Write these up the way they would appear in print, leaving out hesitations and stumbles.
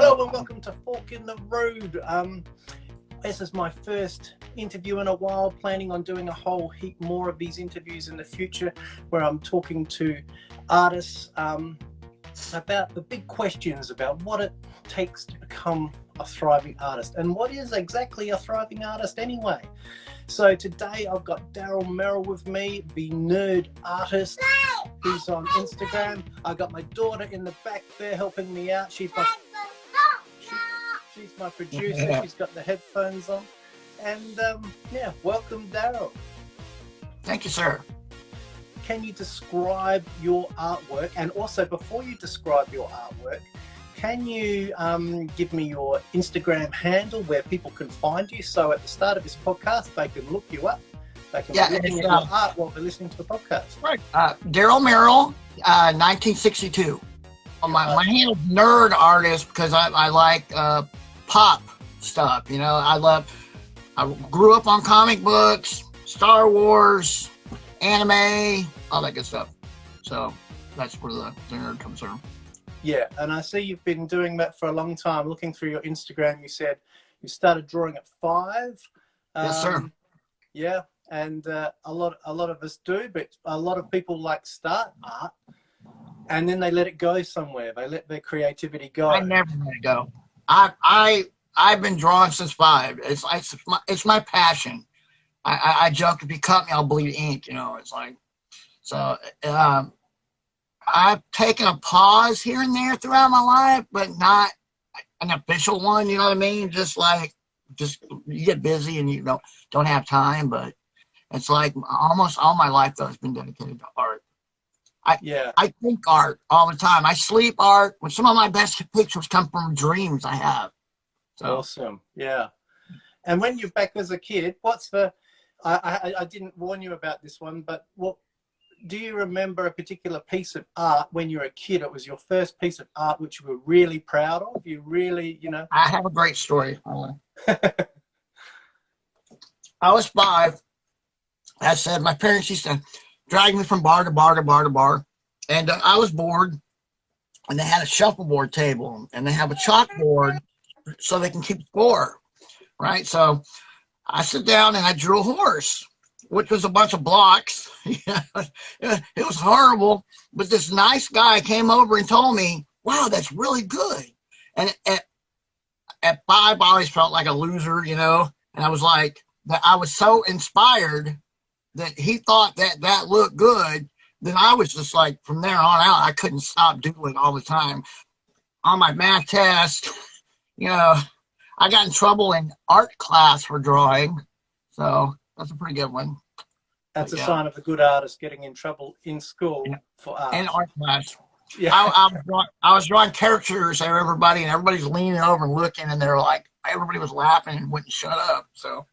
Hello and welcome to Fork in the Road. This is my first interview in a while, planning on doing a whole heap more of these interviews in the future where I'm talking to artists about the big questions about what it takes to become a thriving artist and what is exactly a thriving artist anyway. So today I've got Darrell Merrill with me, the nerd artist. He's on Instagram. I got my daughter in the back there helping me out. She's my producer. She's got the headphones on. And yeah, welcome, Darrell. Thank you, sir. Can you describe your artwork? And also, before you describe your artwork, can you give me your Instagram handle where people can find you? So at the start of this podcast, they can look you up. They can be looking at your art while they're listening to the podcast. Right. Darrell Merrill, 1962. My handle's nerd artist because I like pop stuff. You know, I grew up on comic books, Star Wars, anime, all that good stuff. So that's where the nerd comes from. Yeah, and I see you've been doing that for a long time. Looking through your Instagram, you said you started drawing at 5. Yes, sir. Yeah, and a lot of us do, but a lot of people start art and then they let it go somewhere. They let their creativity go. I never let it go. I've been drawing since 5. It's my passion. I joke, if you cut me, I'll bleed ink. You know, it's like so. I've taken a pause here and there throughout my life, but not an official one. You know what I mean? Just you get busy and you don't have time. But it's like almost all my life though has been dedicated to art. I think art all the time. I sleep art. When some of my best pictures come from dreams I have. So. Awesome. Yeah. And when you're back as a kid, what's the? I didn't warn you about this one, but what? Do you remember a particular piece of art when you were a kid? It was your first piece of art which you were really proud of. You really, I have a great story. I was 5. As I said, my parents used to drag me from bar to bar to bar to bar. And I was bored. And they had a shuffleboard table. And they have a chalkboard so they can keep score. Right? So I sit down and I drew a horse, which was a bunch of blocks. It was horrible, but this nice guy came over and told me, wow, that's really good. And at 5, I always felt like a loser, and I was like, I was so inspired that he thought that looked good. Then I was just like, from there on out, I couldn't stop doing it all the time. On my math test, I got in trouble in art class for drawing. So that's a pretty good one. That's a sign of a good artist, getting in trouble in school for art. And art class. Yeah. I was drawing caricatures of everybody, and everybody's leaning over and looking, and they're like, everybody was laughing and wouldn't shut up. So,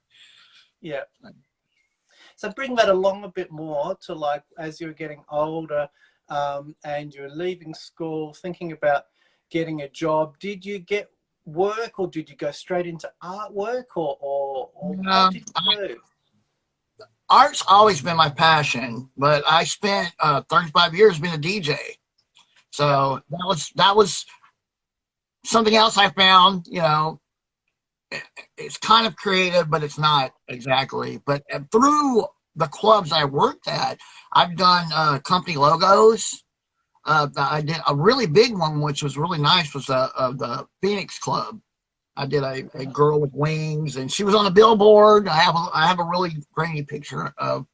yeah. So bring that along a bit more to as you're getting older and you're leaving school, thinking about getting a job. Did you get work, or did you go straight into artwork, or what did you do? Art's always been my passion, but I spent 35 years being a DJ. So that was something else I found. It's kind of creative, but it's not exactly. But through the clubs I worked at, I've done company logos. I did a really big one, which was really nice, was the Phoenix Club. I did a girl with wings, and she was on the billboard. I have a really grainy picture of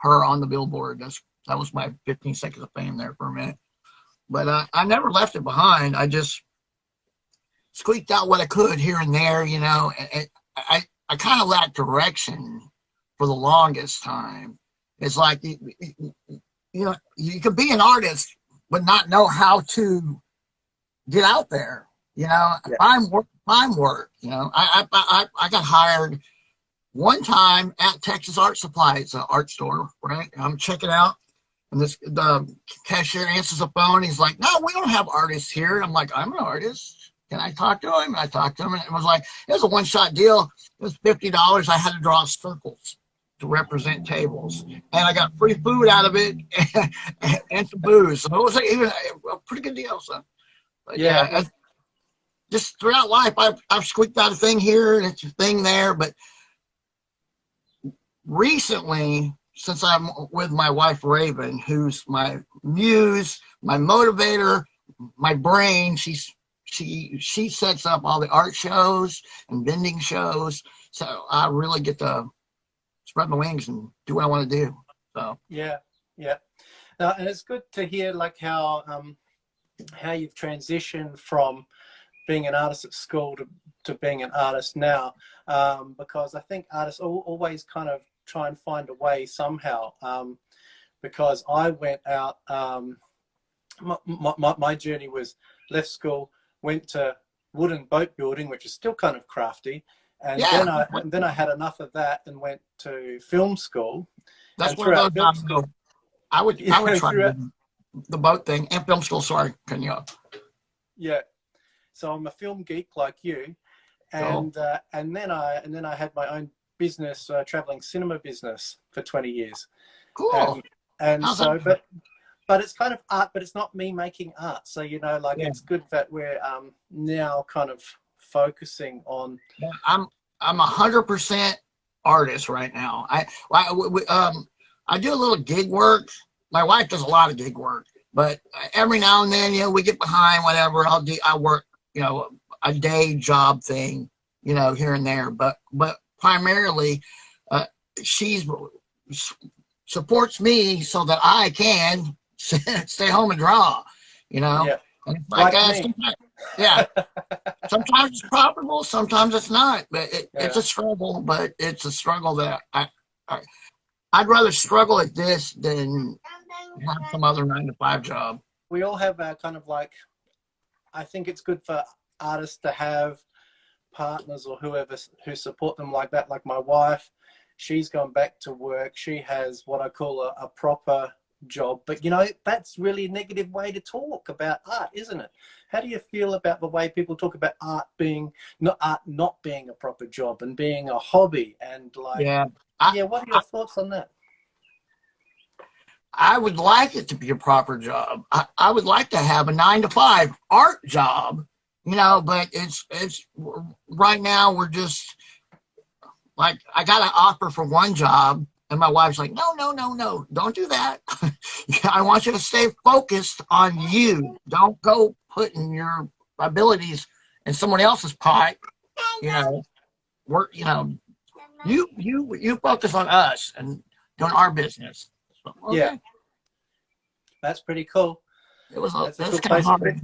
her on the billboard. That was my 15 seconds of fame there for a minute. But I never left it behind. I just squeaked out what I could here and there, and I kind of lacked direction for the longest time. It's like, you could be an artist, but not know how to get out there, find work. I got hired one time at Texas Art Supply. It's an art store, right? I'm checking out, and the cashier answers the phone. He's like, no, we don't have artists here. I'm like, I'm an artist. Can I talk to him? And I talked to him, and it was a one-shot deal. It was $50. I had to draw circles to represent tables, and I got free food out of it and some booze. So it was even a pretty good deal. So, but just throughout life, I've squeaked out a thing here and it's a thing there. But recently, since I'm with my wife, Raven, who's my muse, my motivator, my brain, she sets up all the art shows and vending shows. So I really get to spread my wings and do what I want to do. So yeah. And it's good to hear like how you've transitioned from being an artist at school to being an artist now, because I think artists always kind of try and find a way somehow, because I went out, my journey was left school, went to wooden boat building, which is still kind of crafty, and then I had enough of that and went to film school. That's where those jobs go. I would try the boat thing and film school. Sorry, cutting you off. Yeah, so I'm a film geek like you, and Cool. and then I had my own business, traveling cinema business for 20 years. Cool. And so, but it's kind of art, but it's not me making art. So like it's good that we're now kind of focusing on. I'm 100% artist right now. I do a little gig work. My wife does a lot of gig work, but every now and then, we get behind, whatever. I work, a day job thing, here and there. But primarily, she supports me so that I can stay home and draw, Yeah. And it's like sometimes it's profitable, sometimes it's not, but it's a struggle. But it's a struggle that I'd rather struggle at this than have some other 9-to-5 job. We all have our kind of like, I think it's good for artists to have partners or whoever who support them like that. Like my wife, she's gone back to work. She has what I call a proper job, but that's really a negative way to talk about art, isn't it? How do you feel about the way people talk about art not being a proper job and being a hobby? And like, what are your thoughts on that? I would like it to be a proper job. I would like to have a 9-to-5 art job, but it's right now we're just like, I got an offer for one job and my wife's like, no, don't do that. I want you to stay focused on you. Don't go putting your abilities in someone else's pot. You focus on us and doing our business. So, okay. Yeah, that's pretty cool. It was kind of hard.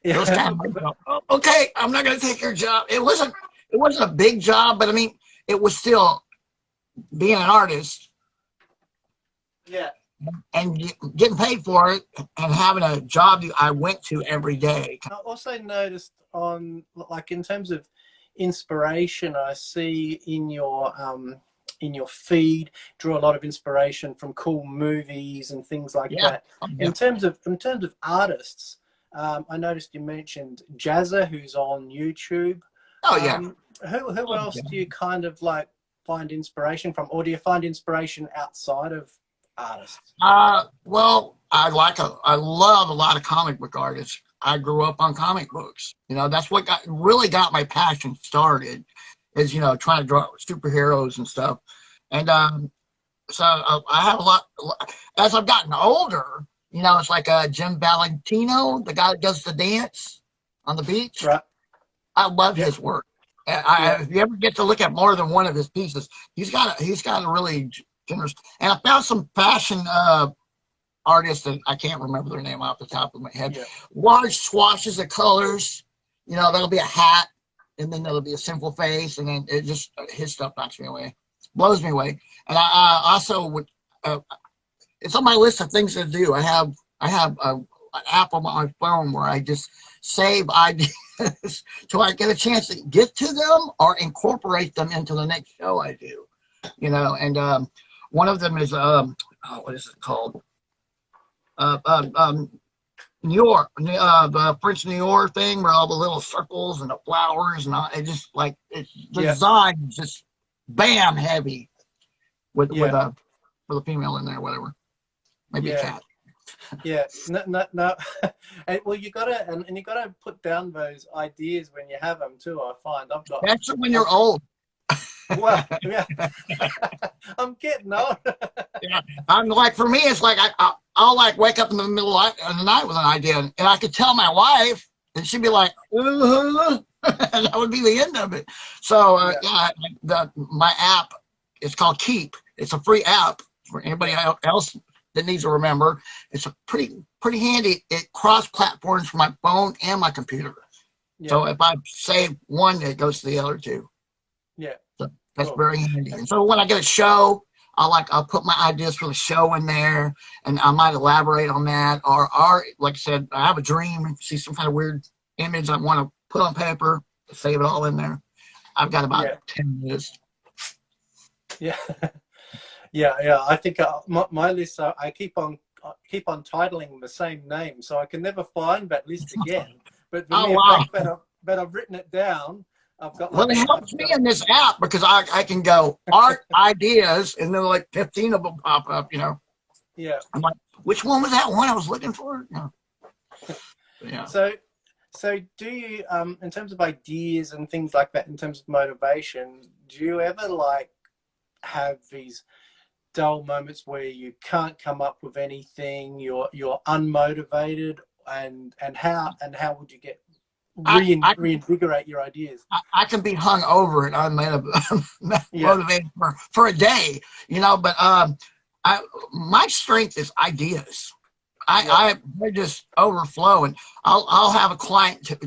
It was kind of hard. Okay, I'm not going to take your job. It wasn't a big job, but I mean, it was still being an artist. Yeah. And getting paid for it and having a job I went to every day. I also noticed on, like, in terms of inspiration, I see in your feed, draw a lot of inspiration from cool movies and things like that. Yeah. In terms of artists, I noticed you mentioned Jazza, who's on YouTube. Oh yeah. Who else do you kind of like find inspiration from, or do you find inspiration outside of artists? Well, I love a lot of comic book artists. I grew up on comic books. That's what really got my passion started, is trying to draw superheroes and stuff. And so I have a lot. As I've gotten older, it's like Jim Valentino, the guy that does the dance on the beach. Right. I love his work. If you ever get to look at more than one of his pieces, he's got a really generous. And I found some fashion artists that I can't remember their name off the top of my head. Yeah. Large swatches of colors. That'll be a hat, and then there'll be a simple face, and then his stuff knocks me away, blows me away. And I also would. It's on my list of things to do. I have an app on my phone where I just save ideas till I get a chance to get to them or incorporate them into the next show I do. And one of them is what is it called? New York, the French New York thing, where all the little circles and the flowers and all, it's designed just bam heavy with a female in there, whatever, maybe a cat. Yeah, no, no, no. Well, you gotta and you gotta put down those ideas when you have them too. I find Especially when I've you're old. well, yeah, I'm getting old. Yeah. I'm like, for me, it's like I'll like wake up in the middle of the night with an idea, and I could tell my wife, and she'd be like, and that would be the end of it. So my app is called Keep. It's a free app for anybody else that needs to remember. It's a pretty handy. It cross platforms for my phone and my computer. Yeah. So if I save one, it goes to the other two. Yeah. So that's very handy. And so when I get a show, I'll put my ideas for the show in there, and I might elaborate on that. Or like I said, I have a dream, see some kind of weird image I want to put on paper, save it all in there. I've got about 10 minutes. Yeah. Yeah. I think my list, I keep on titling the same name, so I can never find that list again. But the mere fact that I've written it down, I've got. Well, it helps me in this app because I can go art ideas, and then like 15 of them pop up. Yeah. I'm like, which one was that one I was looking for? Yeah. So do you, in terms of ideas and things like that, in terms of motivation, do you ever like have these dull moments where you can't come up with anything, you're unmotivated, and how would you get reinvigorate your ideas? I can be hung over and motivated for a day, but my strength is ideas. I just overflow, and I'll have a client to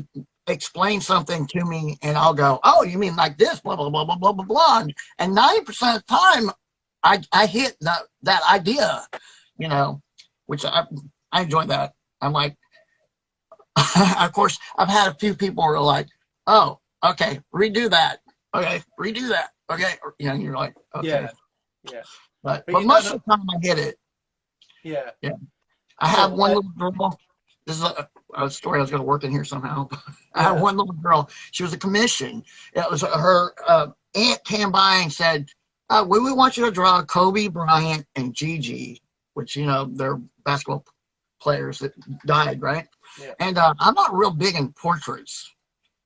explain something to me, and I'll go, oh, you mean like this, blah blah blah blah blah blah blah, and 90% of the time I hit that idea, which I enjoy that. I'm like, of course, I've had a few people who are like, oh, okay, redo that. Okay, redo that. Okay. You're like, okay. Yeah. But most of the time I get it. Yeah. Yeah. I have one little girl. This is a story I was going to work in here somehow. I have one little girl. She was a commission. It was her aunt came by and said, we want you to draw Kobe Bryant and Gigi, which, they're basketball players that died, right? Yeah. And I'm not real big in portraits.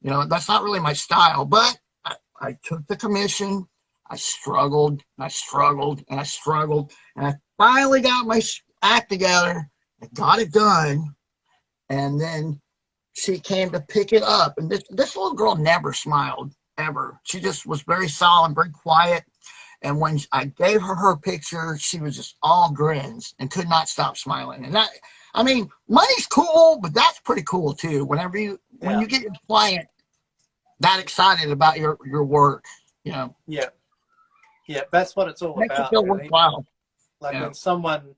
That's not really my style. But I took the commission. I struggled, and I struggled, and I struggled. And I finally got my act together. I got it done. And then she came to pick it up. And this little girl never smiled, ever. She just was very solemn, very quiet. And when I gave her picture, she was just all grins and could not stop smiling. And money's cool, but that's pretty cool too. When you get your client that excited about your work, Yeah, that's what it's all makes about. It feel worthwhile. Like when someone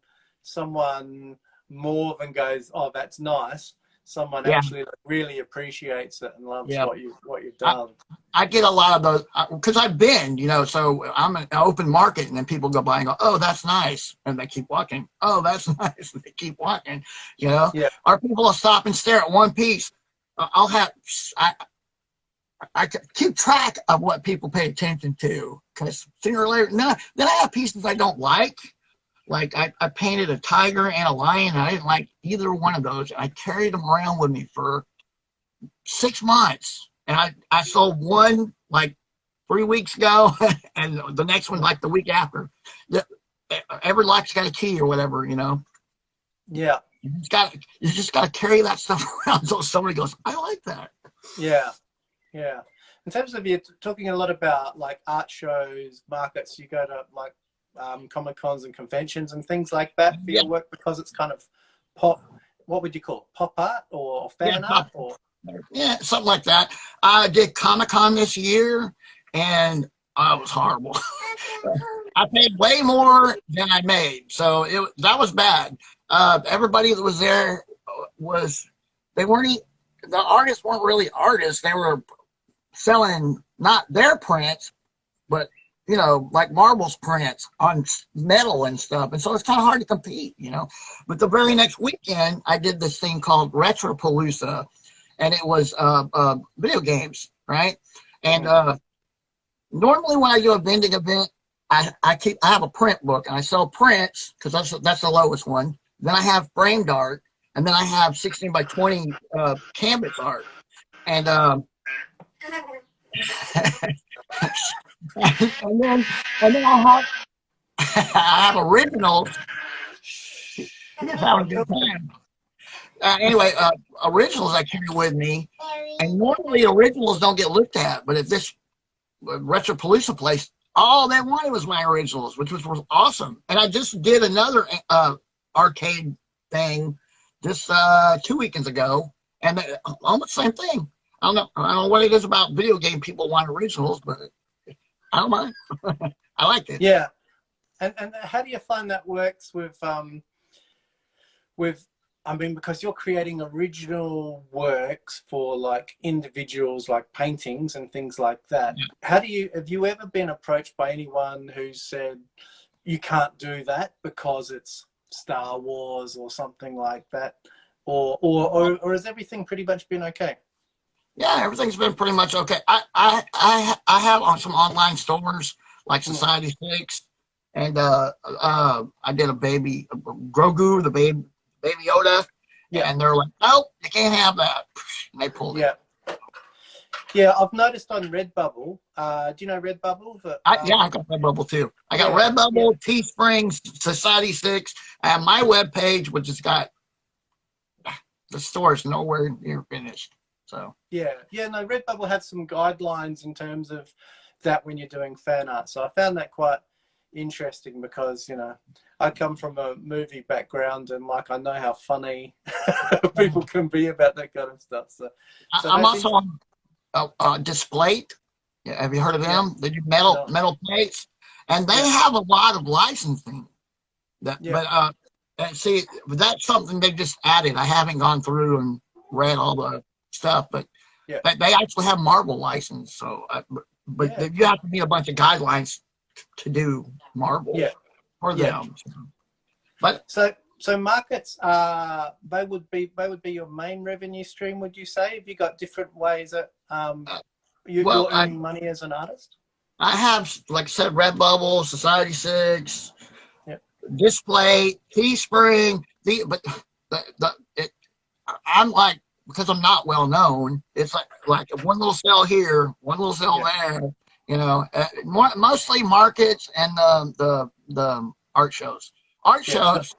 more than goes, oh, that's nice. Someone actually really appreciates it and loves what you've done. I get a lot of those because I've been, so I'm an open market, and then people go by and go, oh, that's nice, and they keep walking. Oh, that's nice, and they keep walking. Or people will stop and stare at one piece. I keep track of what people pay attention to, because sooner or later, then I have pieces I don't like. Like I painted a tiger and a lion, and I didn't like either one of those. I carried them around with me for 6 months, and I sold one like 3 weeks ago, and the next one like the week after. Every lock's got a key or whatever, Yeah. You just got to carry that stuff around until somebody goes, I like that. Yeah. In terms of, you're talking a lot about like art shows, markets. You go to like Comic Cons and conventions and things like that for your work, because it's kind of what would you call it? Pop art or fan art? Or something like that. I did Comic Con this year, and it was horrible. I paid way more than I made, so that was bad. Everybody that was there the artists weren't really artists. They were selling not their prints, but like Marvel's prints on metal and stuff. And so it's kind of hard to compete, But the very next weekend, I did this thing called Retropalooza, and it was video games, right? And normally when I do a vending event, I have a print book, and I sell prints because that's the lowest one. then I have framed art, and then I have 16 by 20 canvas art. And and then I have originals. He's having a good time. Anyway, originals I carry with me, and normally originals don't get looked at, but at this Retropalooza place, all they wanted was my originals, which was awesome. And I just did another arcade thing just 2 weekends ago, and almost the same thing. I don't know what it is about video game people want originals, but I don't mind. I like it. Yeah. And how do you find that works with I mean, because you're creating original works for like individuals, like paintings and things like that. Yeah. Have you ever been approached by anyone who said you can't do that because it's Star Wars or something like that? Or has everything pretty much been okay? Yeah, everything's been pretty much okay. I have on some online stores like Society 6, and I did a baby Grogu, the baby Yoda, yeah. And they're like, nope, you can't have that. And they pulled it. Yeah, I've noticed on Redbubble. Do you know Redbubble? Yeah, I got Redbubble too. I got Redbubble, Teespring, Society 6. I have my webpage, which has got the store's nowhere near finished. So no, Redbubble has some guidelines in terms of that when you're doing fan art. So I found that quite interesting because, you know, I come from a movie background and like I know how funny people can be about that kind of stuff. So I'm also on Displate. Yeah, have you heard of them? They do metal plates, and they have a lot of licensing. But see, that's something they just added. I haven't gone through and read all the stuff, but they actually have Marvel license. So, but you have to meet a bunch of guidelines to do Marvel for them. But so markets, they would be your main revenue stream, would you say? Have you got different ways that you're earning money as an artist? I have, like I said, Redbubble, Society 6, Display, Teespring. I'm like, because I'm not well known, it's like one little sale here, one little sale there. You know, mostly markets and the art shows. Art shows,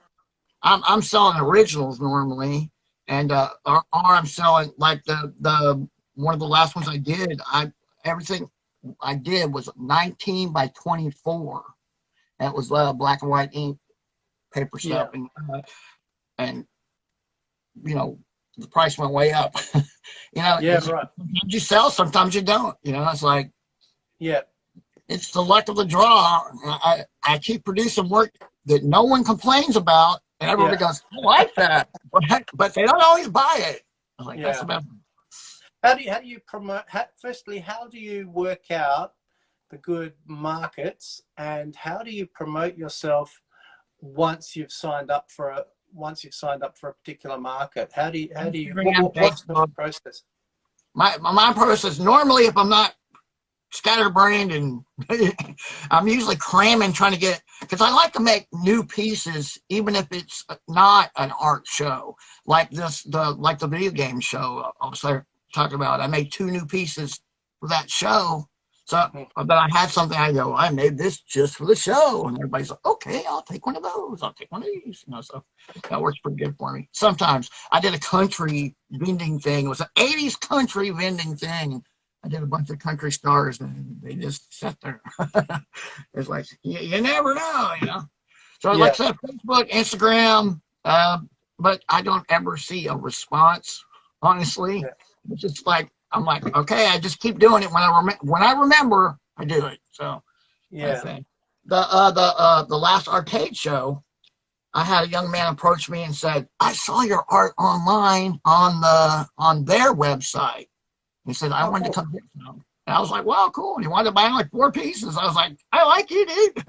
I'm selling originals normally, and or I'm selling like the one of the last ones I did. Everything I did was 19 by 24. That was black and white ink paper stuff, and you know the price went way up. You know, sometimes you sell, sometimes you don't. You know, it's like it's the luck of the draw. I keep producing work that no one complains about, and everybody goes, I like that, but they don't always buy it. I was like, that's about. How do you promote? Firstly, how do you work out the good markets, and how do you promote yourself once you've signed up for a particular market? How do you what's the process? My process normally, if I'm not scatterbrained and I'm usually cramming trying to get, because I like to make new pieces even if it's not an art show like the video game show I was talking about. I made 2 new pieces for that show, so but I had something, I go, I made this just for the show, and everybody's like, okay, I'll take one of those, I'll take one of these, you know. So that works pretty good for me. Sometimes I did a country vending thing. It was an 80s country vending thing. I did a bunch of country stars, and they just sat there. It's like, you never know, you know. So like I said, Facebook, Instagram, but I don't ever see a response, honestly. It's just like, I'm like, okay, I just keep doing it. When I remember, I do it. So the last arcade show, I had a young man approach me and said, I saw your art online on their website. He said, I wanted to come get some. And I was like, wow, cool. And he wanted to buy like 4 pieces. I was like, I like you, dude.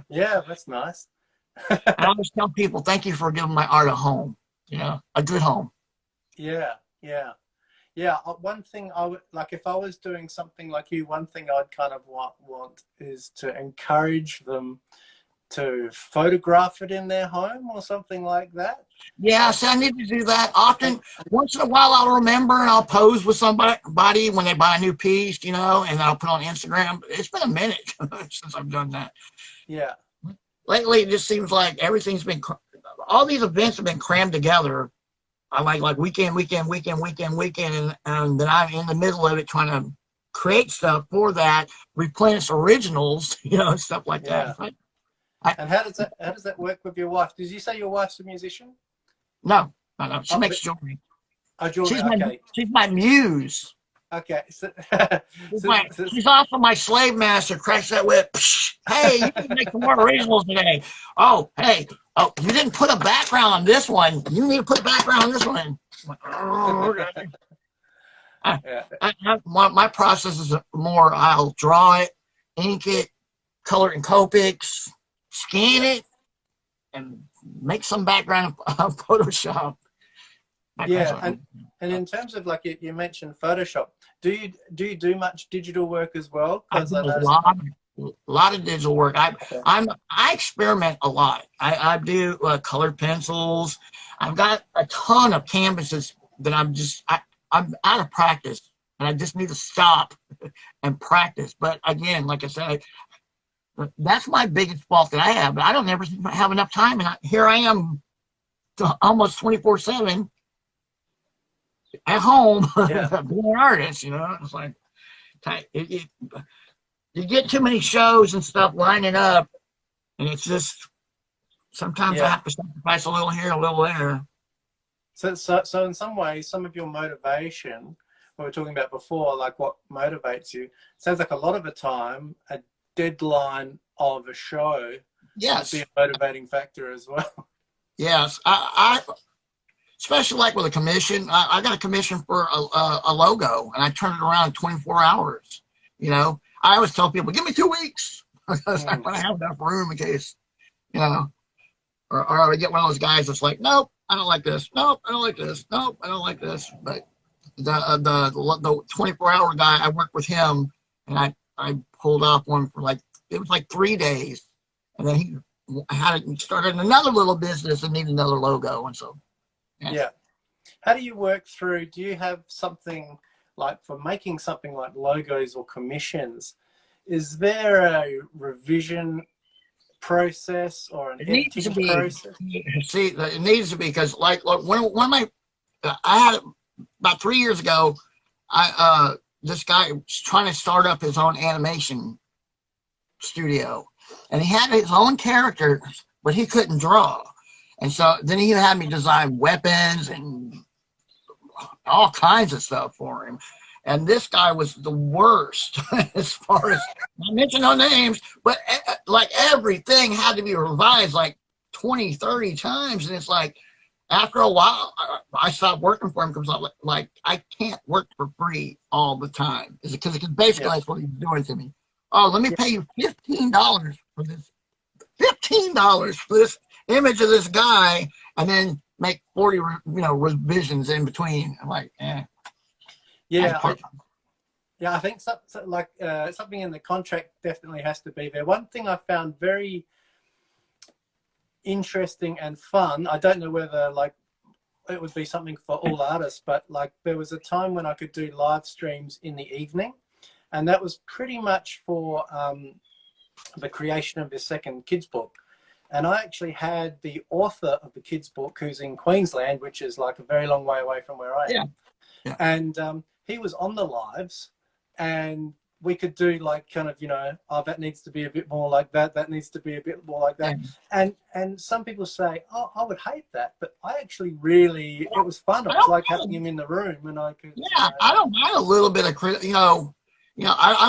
Yeah, that's nice. And I always tell people, thank you for giving my art a home, you know, a good home. Yeah, one thing I would like, if I was doing something like you, one thing I'd kind of want is to encourage them to photograph it in their home or something like that? Yeah, so I need to do that often. Once in a while, I'll remember and I'll pose with somebody when they buy a new piece, you know, and I'll put on Instagram. It's been a minute since I've done that. Yeah. Lately, it just seems like everything's been, all these events have been crammed together. I like weekend, and then I'm in the middle of it trying to create stuff for that, replenish originals, you know, and stuff like that. And how does that work with your wife? Did you say your wife's a musician? No. She makes jewelry. Oh, jewelry. Okay. She's my muse. Okay. So, she's also my slave master. Cracks that whip. Psh, hey, you can make some more originals today. Oh, hey. Oh, you didn't put a background on this one. You need to put a background on this one. My process is more, I'll draw it, ink it, color it in Copics, scan it, and make some background of Photoshop. And in terms of, like, you mentioned Photoshop, do you do much digital work as well? I do a lot of digital work. I experiment a lot. I do colored pencils. I've got a ton of canvases that I'm out of practice, and I just need to stop and practice. But again, like I said, that's my biggest fault that I have. But I don't ever have enough time, and here I am, almost 24/7 at home, being an artist. You know, it's like you get too many shows and stuff lining up, and it's just sometimes I have to sacrifice a little here, a little there. So in some ways, some of your motivation, we were talking about before, like what motivates you, sounds like a lot of the time a deadline of a show would be a motivating factor as well. Yes, I especially like with a commission. I got a commission for a logo, and I turn it around in 24 hours. You know, I always tell people, give me 2 weeks, because I want to have enough room in case, you know, or I get one of those guys that's like, nope, I don't like this. Nope, I don't like this. Nope, I don't like this. But the 24-hour guy, I worked with him, and I pulled off one for it was like 3 days, and then he started another little business and needed another logo, and so. Yeah. How do you work through? Do you have something like for making something like logos or commissions? Is there a revision process or an editing process? See, it needs to be, because like one of my, I had about 3 years ago, this guy was trying to start up his own animation studio, and he had his own characters, but he couldn't draw. And so then he had me design weapons and all kinds of stuff for him. And this guy was the worst as far as, I mention no names, but like everything had to be revised like 20, 30 times. And it's like, after a while, I stopped working for him because I'm like, I can't work for free all the time. Because basically that's what he's doing to me. Oh, let me pay you $15 for this. $15 for this image of this guy, and then make 40, revisions in between. I'm like, Yeah, I think something in the contract definitely has to be there. One thing I found very interesting and fun, I don't know whether it would be something for all artists, but there was a time when I could do live streams in the evening, and that was pretty much for the creation of this second kids book. And I actually had the author of the kids book, who's in Queensland, which is like a very long way away from where I am. Yeah. And he was on the lives, and we could do that needs to be a bit more like that. That needs to be a bit more like that. Yeah. And some people say, oh, I would hate that, but I actually it was fun. It was like having him in the room, and I could. Yeah, I don't mind a little bit of I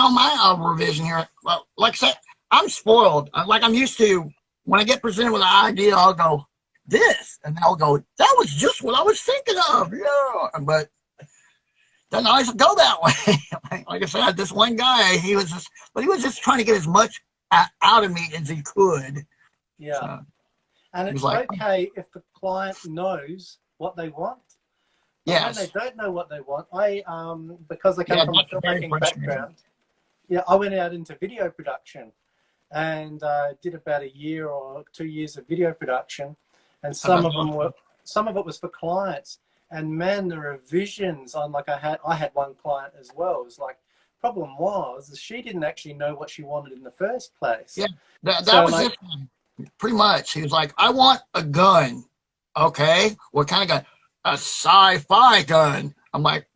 don't mind a revision here. Well, like I said, I'm spoiled. I'm used to. When I get presented with an idea, I'll go, this, and I'll go, that was just what I was thinking of, yeah. But doesn't always go that way. Like I said, this one guy, he was just trying to get as much out of me as he could. Yeah. So, and it's okay if the client knows what they want. Yes. When they don't know what they want, because I come from a filmmaking background, I went out into video production. and did about a year or 2 years of video production, and That's some of it was for clients. And man, the revisions on, like, I had one client as well. It was like, problem was she didn't actually know what she wanted in the first place. Yeah, that So, was like, this one. Pretty much. He was like, I want a gun. Okay, what kind of gun? A sci-fi gun. I'm like,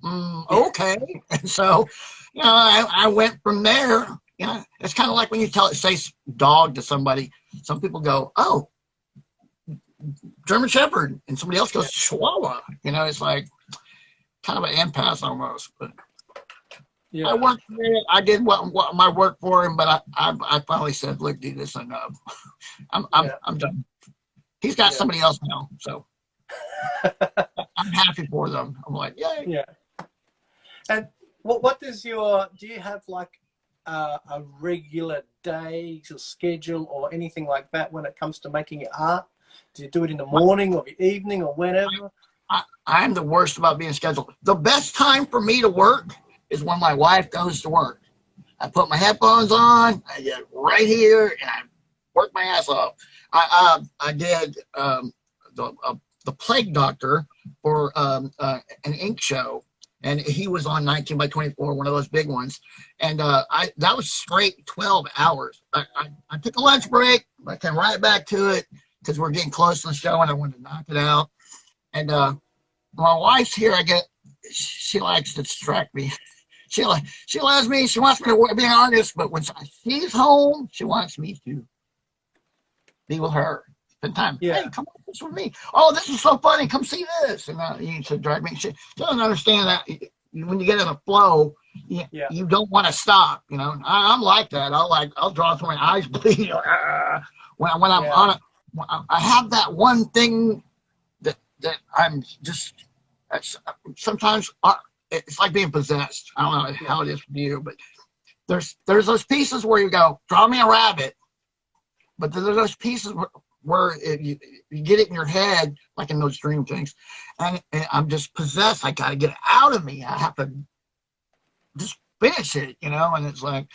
okay. And so, you know, I went from there. You know, it's kind of like when you say dog to somebody. Some people go, oh, German Shepherd, and somebody else goes Chihuahua. You know, it's like kind of an impasse almost. But yeah, I worked for it. I did what my work for him, but I finally said, look, dude, this is enough. I'm done. He's got somebody else now, so I'm happy for them. I'm like, yay. Yeah. And what does do you have like a regular day or schedule or anything like that when it comes to making your art? Do you do it in the morning or the evening or whenever? I'm the worst about being scheduled. The best time for me to work is when my wife goes to work. I put my headphones on, I get right here, and I work my ass off. I did the Plague Doctor for an ink show, and he was on 19 by 24, one of those big ones. And that was straight 12 hours. I took a lunch break, I came right back to it because we're getting close to the show, and I wanted to knock it out. And my wife's here. She likes to distract me. She loves me. She wants me to be an artist, but when she's home, she wants me to be with her, spend time. Yeah. Hey, come on, this with me. Oh, this is so funny. Come see this. And you should drag me. She doesn't understand that when you get in a flow, you don't want to stop. You know, I'm like that. I'll draw till my eyes bleed. When I'm on it, I have that one thing that I'm just sometimes. It's like being possessed. I don't know how it is for you, but there's those pieces where you go, draw me a rabbit. But there's those pieces where you get it in your head, like in those dream things, and I'm just possessed. I got to get it out of me. I have to just finish it, you know. And it's like,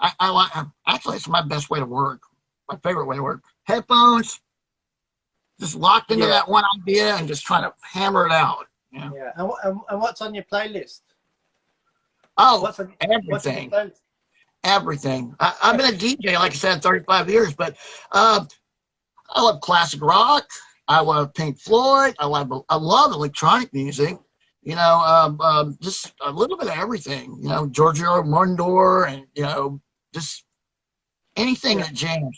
actually, it's my best way to work. My favorite way to work. Headphones, just locked into that one idea and just trying to hammer it out. Yeah. Yeah. And what's on your playlist? Oh, everything. Everything. I've been a DJ, like I said, 35 years, but I love classic rock. I love Pink Floyd. I love electronic music. You know, just a little bit of everything. You know, Giorgio Moroder, and you know, just anything that jams.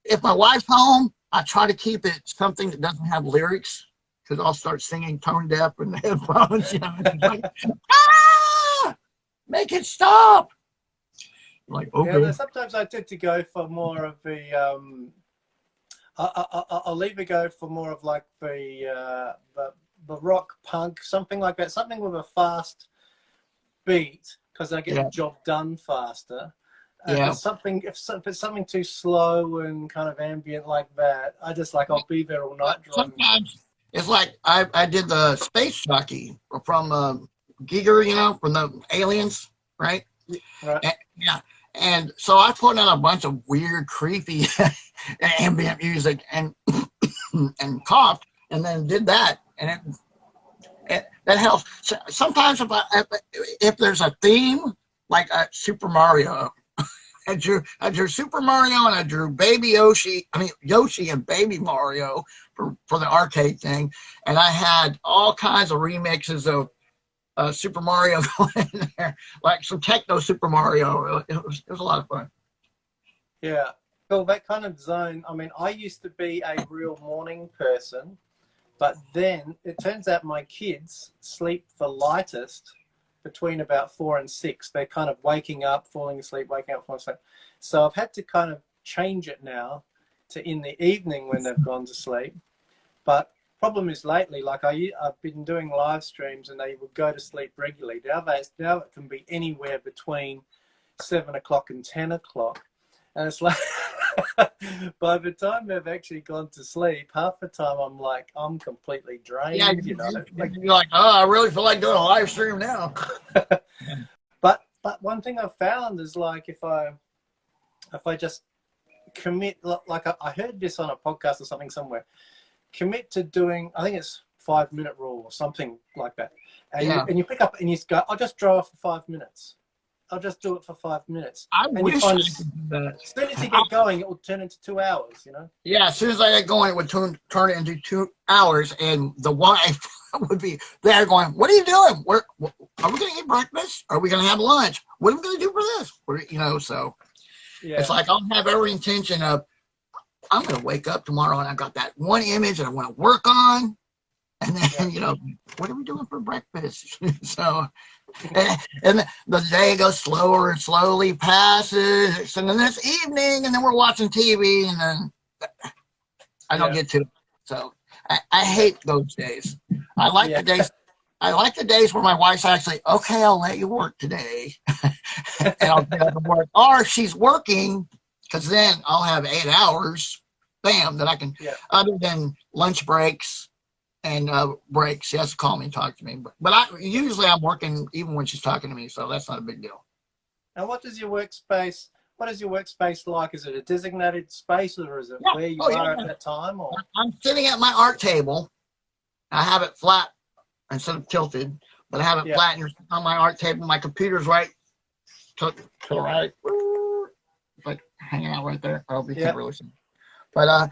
If my wife's home, I try to keep it something that doesn't have lyrics, because I'll start singing tone deaf in the headphones. You know, like, make it stop. Like, okay. Yeah, sometimes I tend to go for more of the I'll either go for more of like the rock punk, something like that, something with a fast beat, because I get the job done faster. If it's something too slow and kind of ambient like that, I'll be there all night driving. Sometimes it's like I did the space jockey from Giger, you know, from the Aliens, right? Right. And so I put on a bunch of weird, creepy ambient music and coughed, and then did that, and that helps. So sometimes if there's a theme, like Super Mario, I drew Super Mario, and I drew Baby Yoshi. I mean Yoshi and Baby Mario for the arcade thing, and I had all kinds of remixes of Super Mario going in there, like some techno Super Mario. It was a lot of fun. Yeah, well, that kind of zone. I mean, I used to be a real morning person, but then it turns out my kids sleep the lightest between about 4 and 6. They're kind of waking up, falling asleep, waking up, falling asleep. So I've had to kind of change it now to in the evening when they've gone to sleep. But problem is lately, like I've been doing live streams and they would go to sleep regularly. Now it can be anywhere between 7 o'clock and 10 o'clock. And it's like, by the time they've actually gone to sleep, half the time I'm completely drained. Yeah, you know, you're like, oh, I really feel like doing a live stream now. But one thing I've found is, like, if I just commit, like I heard this on a podcast or something somewhere, commit to doing, I think it's 5-minute rule or something like that. And, Yeah. you pick up and you go, I'll just draw for 5 minutes. I'll just do it for 5 minutes. I And wish you find I could do that. as soon as you get going, it will turn into 2 hours, you know? Yeah, as soon as I get going, it would turn it into 2 hours, and the wife would be there going, "What are you doing? Are we going to eat breakfast? Are we going to have lunch? What are we going to do for this?" You know, so it's like I'll have every intention of, I'm going to wake up tomorrow and I've got that one image that I want to work on, and then you know, what are we doing for breakfast? So, and the day goes slower and slowly passes, and then it's evening, and then we're watching TV, and then I don't get to it. So I hate those days. I like the days. I like the days where my wife's actually, okay, I'll let you work today, and I'll get up and work. Or she's working, because then I'll have 8 hours, bam, that I can, other than lunch breaks and breaks. She has to call me and talk to me. But usually I'm working even when she's talking to me, so that's not a big deal. And what is your workspace like? Is it a designated space, or is it where you are at that time? Or I'm sitting at my art table. I have it flat instead of tilted, but I have it flat on my art table. My computer's right to the right. It's like hanging out right there. I hope you can't really see. But I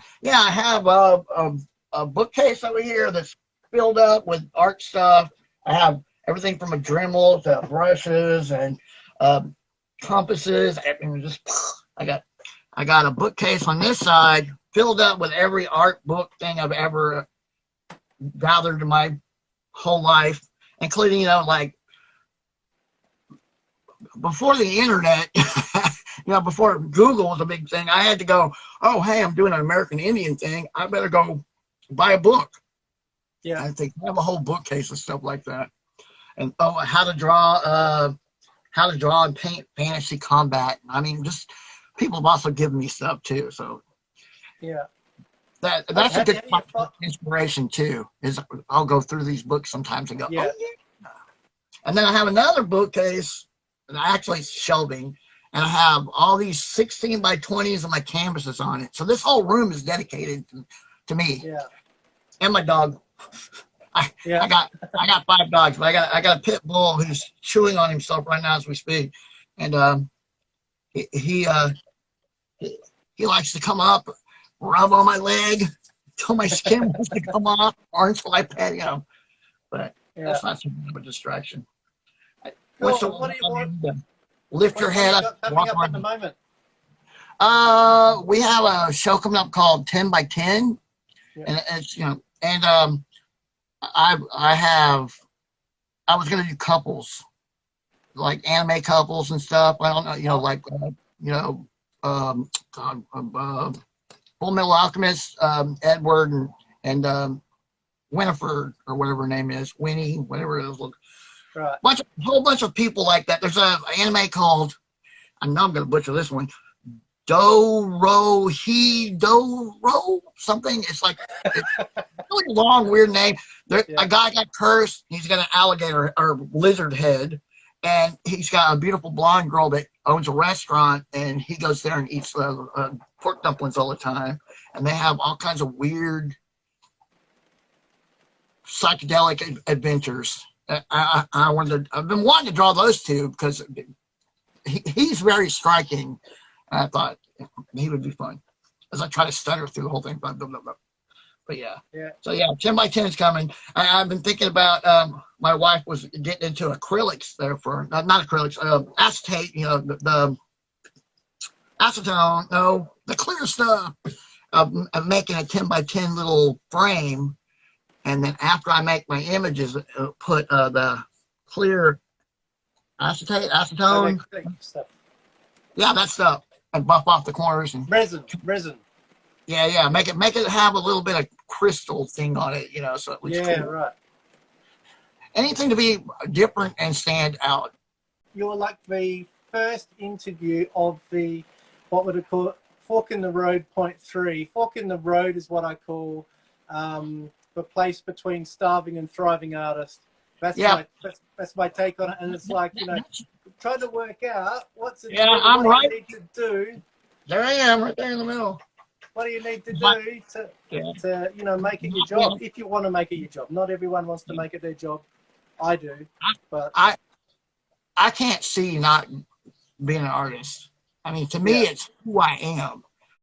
have a bookcase over here that's filled up with art stuff. I have everything from a Dremel to brushes and compasses. And just I got a bookcase on this side filled up with every art book thing I've ever gathered in my whole life, including, you know, like before the internet, you know, before Google was a big thing, I had to go, oh, hey, I'm doing an American Indian thing. I better go buy a book. Yeah. I think I have a whole bookcase of stuff like that. And how to draw and paint fantasy combat. I mean, just people have also given me stuff too. So that's a good inspiration too. Is I'll go through these books sometimes and go, oh yeah. And then I have another bookcase, and actually shelving, and I have all these 16 by 20s of my canvases on it. So this whole room is dedicated to me. Yeah. And my dog. I got 5 dogs, but I got a pit bull who's chewing on himself right now as we speak, and he likes to come up, rub on my leg till my skin wants to come off, or until I pet him. But that's not so much of a distraction. Cool. What do you want? Lift your head up. Coming up at the moment? We have a show coming up called 10 by 10, and it's, you know, and I was gonna do couples, like anime couples and stuff. I don't know, you know, like Full Metal Alchemist, Edward and Winifred, or whatever her name is, Winnie, whatever it is. Right. Whole bunch of people like that. There's an anime called, I know I'm gonna butcher this one, Doro something. It's like it's a really long, weird name. A guy got cursed. He's got an alligator or lizard head, and he's got a beautiful blonde girl that owns a restaurant, and he goes there and eats pork dumplings all the time. And they have all kinds of weird psychedelic adventures. I've been wanting to draw those two because he's very striking. And I thought he would be fun as I try to stutter through the whole thing. But yeah. So 10 by 10 is coming. I've been thinking about, my wife was getting into acrylics there for, not acrylics, acetate, you know, the acetone, no, the clear stuff of making a 10 by 10 little frame. And then after I make my images, put the clear acetone. Yeah, that stuff. And buff off the corners and resin. Yeah. Make it have a little bit of crystal thing on it, you know, so it looks cool. Right. Anything to be different and stand out. You're like the first interview of the, what would it call, Fork in the Road .3. Fork in the Road is what I call the place between starving and thriving artists. That's my take on it. And it's like, you know, trying to work out what's it I need to do There I am, right there in the middle. What do you need to But- do Yeah. to you know, make it your job? If you want to make it your job, not everyone wants to make it their job. I do, but I can't see not being an artist. I mean, to me, Yeah. it's who I am.